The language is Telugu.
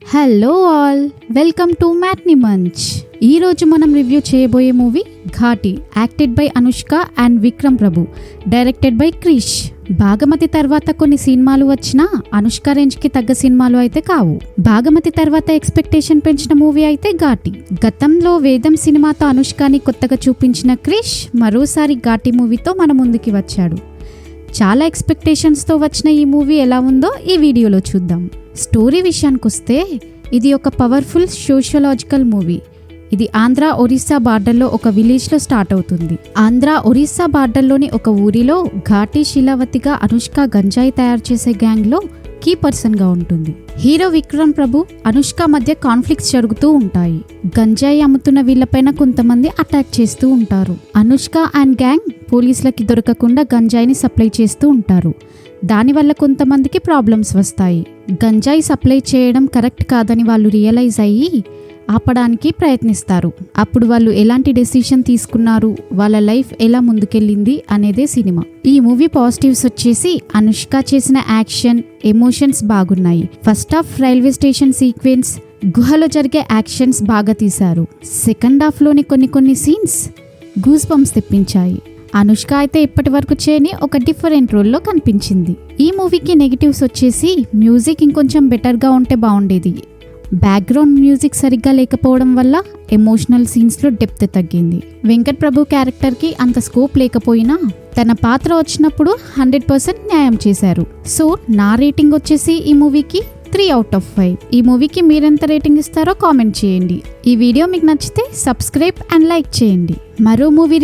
Hello all, welcome to Matinee Munch. ఈ రోజు మనం రివ్యూ చేయబోయే movie Ghaati, acted by Anushka and Vikram Prabhu, directed by Krish. Bhaagamathie తర్వాత కొన్ని సినిమాలు వచ్చినా అనుష్క రేంజ్ కి తగ్గ సినిమాలు అయితే కావు. భాగమతి తర్వాత ఎక్స్పెక్టేషన్ పెంచిన మూవీ అయితే ఘాటి. గతంలో వేదం సినిమాతో అనుష్కని కొత్తగా చూపించిన క్రిష్ మరోసారి ఘాటి మూవీతో మన ముందుకి వచ్చాడు. చాలా ఎక్స్పెక్టేషన్స్తో వచ్చిన ఈ మూవీ ఎలా ఉందో ఈ వీడియోలో చూద్దాం. స్టోరీ విషయానికి వస్తే ఇది ఒక పవర్ఫుల్ సోషియలాజికల్ మూవీ. ఇది ఆంధ్ర ఒరిస్సా బార్డర్లో ఒక విలేజ్లో స్టార్ట్ అవుతుంది. ఆంధ్ర ఒరిస్సా బార్డర్లోని ఒక ఊరిలో ఘాటి శీలావతిగా అనుష్క గంజాయి తయారు చేసే గ్యాంగ్లో కీ పర్సన్గా ఉంటుంది. హీరో విక్రమ్ ప్రభు, అనుష్క మధ్య కాన్ఫ్లిక్ట్స్ జరుగుతూ ఉంటాయి. గంజాయి అమ్ముతున్న వీళ్ళపైన కొంతమంది అటాక్ చేస్తూ ఉంటారు. అనుష్క అండ్ గ్యాంగ్ పోలీసులకి దొరకకుండా గంజాయిని సప్లై చేస్తూ ఉంటారు. దానివల్ల కొంతమందికి ప్రాబ్లమ్స్ వస్తాయి. గంజాయి సప్లై చేయడం కరెక్ట్ కాదని వాళ్ళు రియలైజ్ అయ్యి ఆపడానికి ప్రయత్నిస్తారు. అప్పుడు వాళ్ళు ఎలాంటి డెసిషన్ తీసుకున్నారు, వాళ్ళ లైఫ్ ఎలా ముందుకెళ్ళింది అనేదే సినిమా. ఈ మూవీ పాజిటివ్స్ వచ్చేసి అనుష్క చేసిన యాక్షన్, ఎమోషన్స్ బాగున్నాయి. First half railway station sequence, గుహలో జరిగే యాక్షన్స్ బాగా తీశారు. సెకండ్ హాఫ్లోని కొన్ని సీన్స్ గూస్ బంప్స్ తెప్పించాయి. అనుష్క అయితే ఇప్పటి వరకు చేయని ఒక డిఫరెంట్ రోల్లో కనిపించింది. ఈ మూవీకి నెగిటివ్స్ వచ్చేసి మ్యూజిక్ ఇంకొంచెం బెటర్గా ఉంటే బాగుండేది. బ్యాక్గ్రౌండ్ మ్యూజిక్ సరిగ్గా లేకపోవడం వల్ల ఎమోషనల్ సీన్స్లో డెప్త్ తగ్గింది. వెంకట్ ప్రభు క్యారెక్టర్కి అంత స్కోప్ లేకపోయినా తన పాత్ర వచ్చినప్పుడు 100% న్యాయం చేశారు. సో నా రేటింగ్ వచ్చేసి ఈ మూవీకి 3/5. ఈ మూవీకి మీరెంత రేటింగ్ ఇస్తారో కామెంట్ చేయండి. ఈ వీడియో మీకు నచ్చితే సబ్స్క్రైబ్ అండ్ లైక్ చేయండి. మరో మూవీ